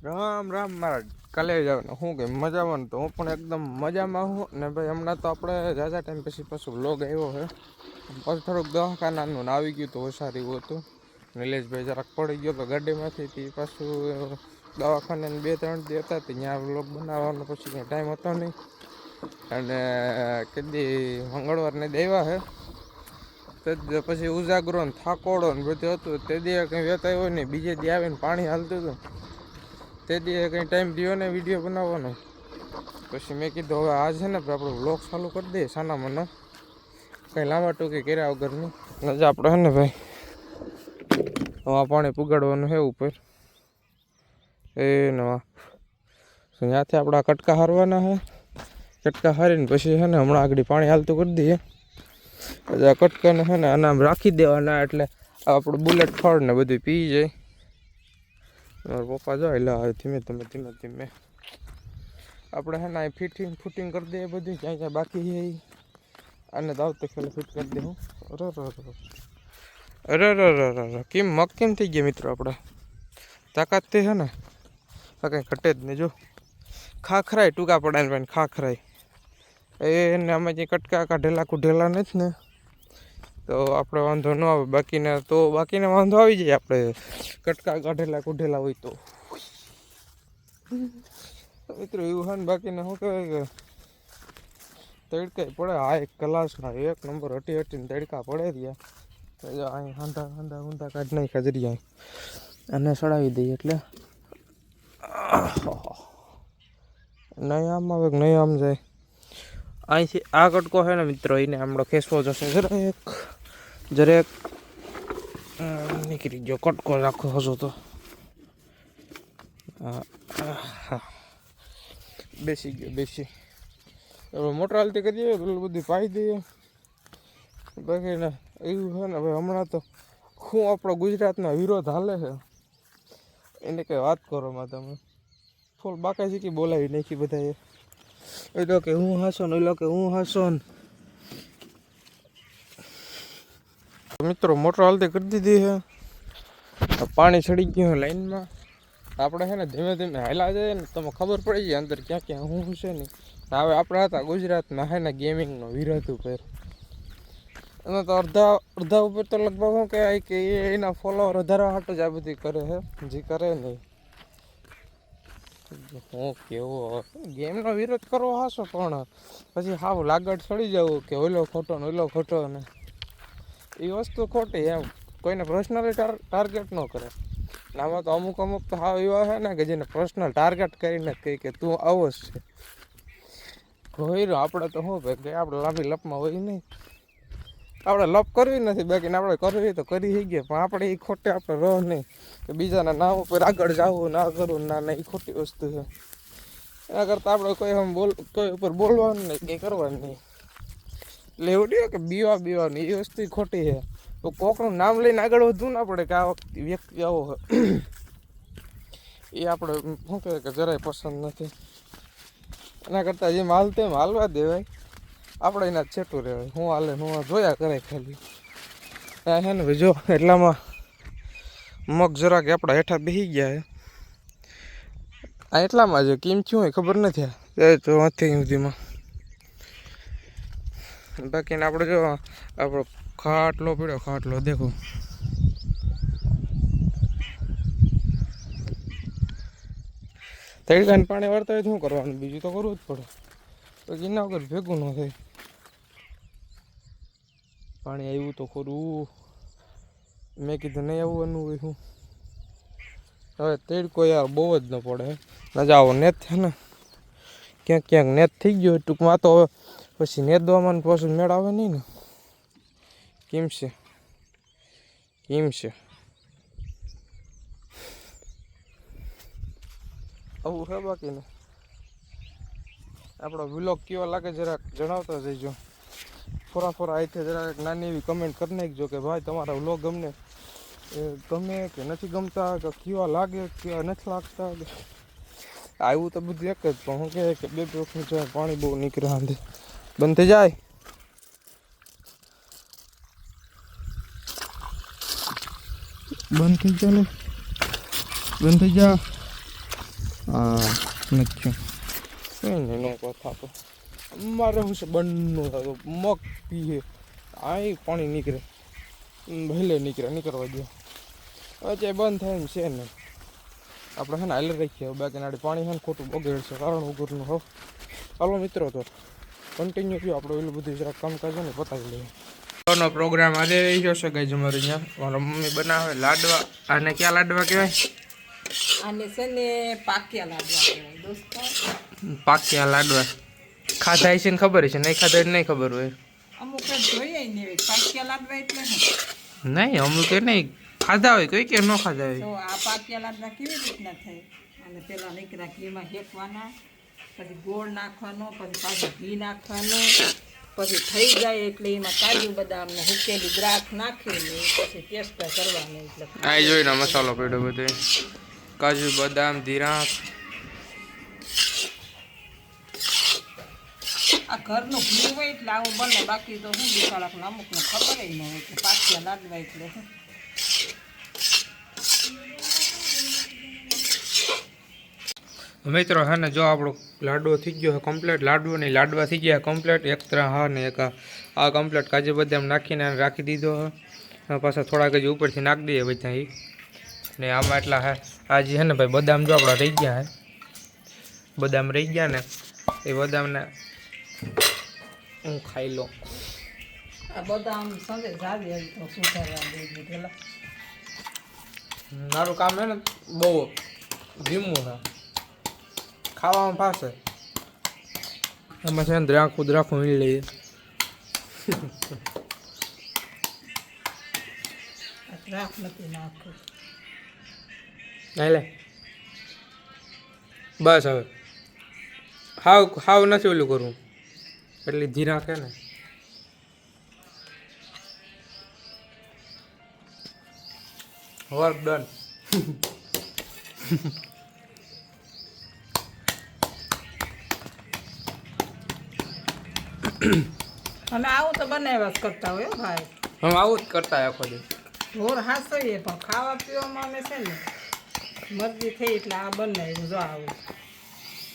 રામ રામ મારા કાલે જવાનું શું કે મજામાં તો હું પણ એકદમ મજામાં હું ને ભાઈ હમણાં તો આપણે ઝાઝા ટાઈમ પછી પાછું વ્લોગ આવ્યો છે પછી થોડુંક દવાખાનાનું આવી ગયું તો હોશિયાર એવું હતું નિલેશભાઈ જરાક પડી ગયો તો ગાડીમાંથી તે પાછું દવાખાને 2-3 દી હતા ત્યાં વ્લોગ બનાવવાનો પછી કંઈ ટાઈમ હતો નહીં અને કદી મંગળવારને દેવા છે તે પછી ઉજાગરો ને થાકોડો ને બધું હતું તે દી કંઈ વેતાય હોય નહીં બીજે દી આવીને પાણી હાલતું હતું તે દી કંઈ ટાઈમ રહ્યો ને વિડીયો બનાવવાનો પછી મેં કીધું હવે આ છે ને આપણે વ્લોગ ચાલુ કરી દઈએ સાના મને કંઈ લાંબા ટૂંકી કર્યા વગરની નજા આપણે હે ને ભાઈ આ પાણી પુગાડવાનું છે ઉપર એ નવા ત્યાંથી આપણા કટકા હારવાના છે કટકા હારીને પછી છે ને હમણાં આગળ પાણી હાલતું કરી દઈએ પછી આ કટકાને છે ને આનામ રાખી દેવાના એટલે આપણું બુલેટ ફળ ને બધું પી જાય મારા પપ્પા જો એટલે ધીમે ધીમે આપણે છે ને અહીં ફૂટિંગ કરી દઈએ બધું ક્યાં ક્યાં બાકી છે આને તો આવતી ખેલે ફિટ કરી દે હું અરે કેમ મગ કેમ થઈ ગયા મિત્રો આપણે તાકાતથી છે ને આ કંઈ ઘટે જ નહીં જો ખાખરાય ટૂંકા પડાય ને ખાખરાય એને અમે જે કટકા કાઢેલા કુઢેલા નથી ને તો આપણે વાંધો ન આવે બાકીને વાંધો આવી જાય આપણે કટકા કાઢેલા કુઢેલા હોય તો મિત્રો એવું છે ને બાકીને શું કહેવાય કે તડકા પડે આ એક ક્લાસના 1 નંબર હટીને તડકા પડે રહ્યા અહીં ઊંધા કાઢ નહીં ખજરી અને સડાવી દઈએ એટલે નહીં આમ આવે નહીં આમ જાય અહીંથી આ કટકો છે ને મિત્રો એને હમણાં ખેંચવો જશે જરાક નીકળી ગયો કટકો રાખો હજો તો બેસી હવે મોટર હાલતી કરીએ પેલું બધું પાઈ દઈએ બાકી ને એવું છે ને ભાઈ હમણાં તો શું આપણો ગુજરાતનો વિરોધ હાલે છે એને કંઈ વાત કરો માં તમે ફૂલ બાકા શીખી બોલાવી નાખી બધાએ એ તો કે હું હસો ને એ કે હું હસો ને મિત્રો મોટર હાલતી કરી દીધી છે પાણી ચડી ગયું લાઈનમાં આપણે છે ને ધીમે ધીમે હાલા જાય ને તમે ખબર પડી જાય અંદર ક્યાં ક્યાં હું છે ને હવે આપણે હતા ગુજરાતમાં છે ને ગેમિંગનો વિરોધ ઉપર એમાં તો અડધા ઉપર તો લગભગ શું કહેવાય કે એના ફોલોવર વધારવા હાટું જ આ બધી કરે છે જે કરે નહીં હું કેવો ગેમનો વિરોધ કરવો હાસો પણ પછી હાવ લાગડ ચડી જવું કે ઓલો ખોટો ને એ વસ્તુ ખોટી એમ કોઈને પર્સનલી ટાર્ગેટ ન કરે આમાં તો અમુક તો હાવ એવા છે ને કે જેને પર્સનલ ટાર્ગેટ કરીને કહી કે તું આવો જ છે હોય આપણે તો શું ભાઈ કે આપણે લાંબી લપમાં હોય નહીં આપણે લપ કરવી નથી બાકીને આપણે કરવી તો કરી થઈ ગયા પણ આપણે એ ખોટે આપણે રહો નહીં કે બીજાના નામ ઉપર આગળ જવું ના કરવું ના એ ખોટી વસ્તુ છે એના કરતાં આપણે કોઈ ઉપર બોલવાનું નહીં કંઈ કરવાનું નહીં એટલે એવું નહીં કે બીવાનું એ વસ્તુ ખોટી છે તો કોકનું નામ લઈને આગળ વધવું ના પડે કે આ વ્યક્તિ આવો એ આપણે શું કહેવાય કે જરાય પસંદ નથી એના કરતાં જેમ હાલતે એમ હાલવા દેવાય આપણે એના છેટું રહેવાય હું હાલે હું જોયા કરે ખાલી આ છે ને ભાઈ જો એટલામાં મગ જરાક આપણા હેઠા બેસી ગયા છે આ એટલામાં જો કેમ થયું હોય ખબર નથી તો વાંચી સુધીમાં બાકીને આપણે જો આપણો ખાટલો પડ્યો દેખો તડકાને પાણી વાળતા હોય શું કરવાનું બીજું તો કરવું જ પડે તો એના વગર ભેગું ન થાય પાણી આવ્યું તો ખરું મેં કીધું નહીં આવવાનું હોય શું હવે તડકો યાર બહુ જ ન પડે નજા આવો નેત છે ને ક્યાંક નેત થઈ ગયો ટૂંકમાં તો હવે પછી નેત દવામાં પાછું મેળ આવે નહીં ને કેમ છે આવું છે બાકીને આપણો વ્લોગ કેવો લાગે જરાક જણાવતા જઈજો ફોરા અહીંથી જરાક નાની એવી કમેન્ટ કરી નાખજો કે ભાઈ તમારા વ્લોગ ગમે કે નથી ગમતા કે કેવા લાગે કેવા નથી લાગતા આવ્યું તો બધું એક જ પણ હું કહે કે બે વખત જાય પાણી બહુ નીકળે આંધી બંધ થઈ જાય બંધ થઈ જા હા નથી કંઈ નહીં નો কথা તો અમારે શું છે બંધનું થતું મગ પીએ આ પાણી નીકળે ભલે નીકળવા દો હવે બંધ થાય એમ છે ને આપણે છે ને હાલર રાખીએ બાકી નાડી પાણી છે ને ખોટું બગડશે કારણ વગરનું હો ચાલો મિત્રો તો કન્ટિન્યુ થયું આપણે એટલું બધું જરાક કામકાજ ને પતાવી લઈએ નો પ્રોગ્રામ આજે રહ્યો છે ગાઈઝ અમારે અહીંયા મારા મમ્મી બનાવે લાડવા આને ક્યાં લાડવા કહેવાય આને છે ને પાક્યા લાડવા કહેવાય દોસ્તો પાક્યા લાડવા ખાધા છે ને ખબર છે નહીં ખાધા નહીં ખબર હોય અમુક જોઈએ ને પાક્યા લાડવા એટલે નહીં અમુક નહીં ખાધા હોય કોઈ કે ન ખાધા હોય તો આ પાક્યા લાડવા કેવી રીતના થાય અને પેલા નીકળ્યા ઘીમાં શેકવાના પછી ગોળ નાખવાનો પછી પાછું ઘી નાખવાનું પછી થઈ જાય એટલે એમાં કાજુ બદામ ને હુકેલી દ્રાક્ષ નાખીને પછી ટેસ્ટ કરવાનું એટલે આ જોઈને મસાલો પડ્યો બધો કાજુ બદામ ધીરાક આ ઘરનું ઘી હોય એટલે આવું બને બાકી તો શું બિચારાને અમુકને ખબર ન હોય કે પાક્યા લાડવા એટલે મિત્રો હે ને જો આપણો લાડવો થઈ ગયો કમ્પ્લીટ લાડવો નહીં લાડવા થઈ ગયા કમ્પ્લીટ એક ત્રણ હા ને એક આ કમ્પ્લીટ કાજુ બદામ નાખીને રાખી દીધો પાછા થોડાક જ ઉપરથી નાખી દઈએ બધા એ ને આમાં એટલા હે આજે હે ને ભાઈ બદામ જો આપણા રહી ગયા હે બદામ રહી ગયા ને એ બદામને હું ખાઈ લો આ બદામ સંગે જાવી તો સુધારવા દઈ દીધેલા મારું કામ હે ને બહુ ધીમું છે ખાવામાં ફાશે એમાં છે ને દ્રાખું મીળી લઈએ દ્રાક્ષ નથી નાખું લે બસ હવે હાવ નથી ઓલું કરવું એટલી ધીરા છે ને વર્ક ડન અમે આવું તો બનાવ્યા જ કરતા હોય ભાઈ हम આવું જ કરતા આખો દી ઢોર હાસઈએ પણ ખાવા પીવામાં અમે છે ને મરજી થઈ એટલે આ બનાવ્યું જો આવું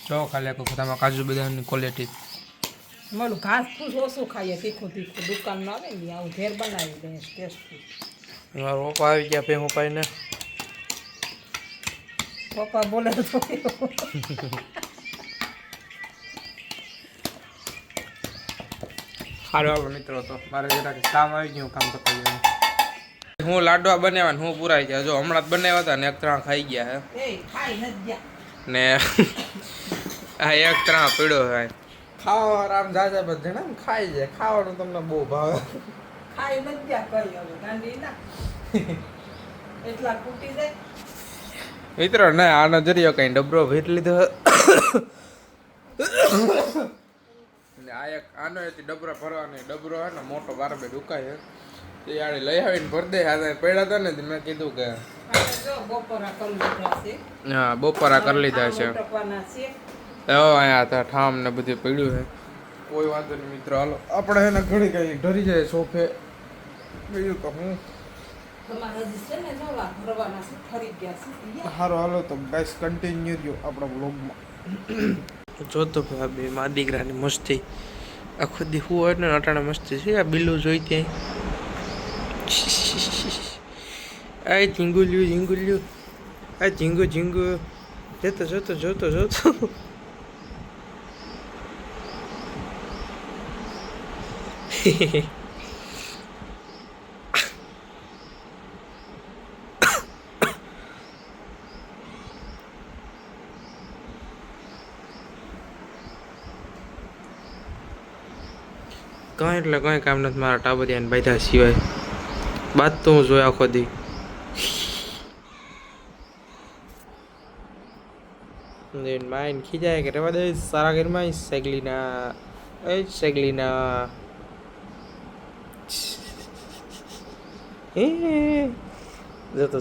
જો ખાલી આખો ખોટામાં કાજુ બદામની ક્વોલિટી મારું ઘાસ ફૂસ ઓછું ખાઈએ તીખું દુકાનમાં આવે ને આવું ઘેર બનાવી દઈએ ટેસ્ટી મારો પપ્પા આવી ગયા પે હું પાઈને પપ્પા બોલે તો સારું હાલો મિત્રો તો મારે જરાક કામ આવી ગયું કામ કરતા ગયું હું લાડવા બનાવવા હું પૂરાઈ ગયા જો હમણાં જ બનાવ્યા હતા ને એક ત્રણ ખાઈ ગયા હે ખાઈ નથી ગયા ને આ એક ત્રણ પીડ્યો હે ખાવા આરામ જાજા બધા ને ખાઈ જાય ખાવાનું તમને બહુ ભાવે ખાઈ નથી ગયા કઈ હવે ગાંડી ના એટલા કૂટી જાય મિત્રો ને આનો જરીયો કઈ ડબરો ભેટ લીધો ને આ એક આનો એથી ડબરા ભરવાનો ડબરો હે ને મોટો બારબે દુકાય હે એ આડે લઈ આવીને ભર દે આ પડ્યા હતા ને મેં કીધું કે બપોરા કરી લીધા છે હા બપોરા કરી લીધા છે અહીંયા હતા ઠામ ને બધું પડ્યું છે કોઈ વાંધો નહીં મિત્રો હાલો આપણે એને ઘડી કઈ ઢરી જાય સોફે બીજું તો હું સારું હાલો તો ગાઈસ કન્ટિન્યુ રહ્યો આપણા વ્લોગમાં જોતો ભાઈ બે મા દીકરાની મસ્તી આખો દી હું હોય ને અટાણે મસ્તી છે આ બિલ્લું જોઈ ત્યાં આ ઝીંગુલ્યું આ ઝીંગુ જોતો કંઈ એટલે કંઈ કામ નથી મારા ટાબરિયાને બાંધ્યા સિવાય બાદ તો હું જોયા આખો દી માઇન ખીજાય કે રેવા દે સારા ઘરમાં સાયકલીના જતો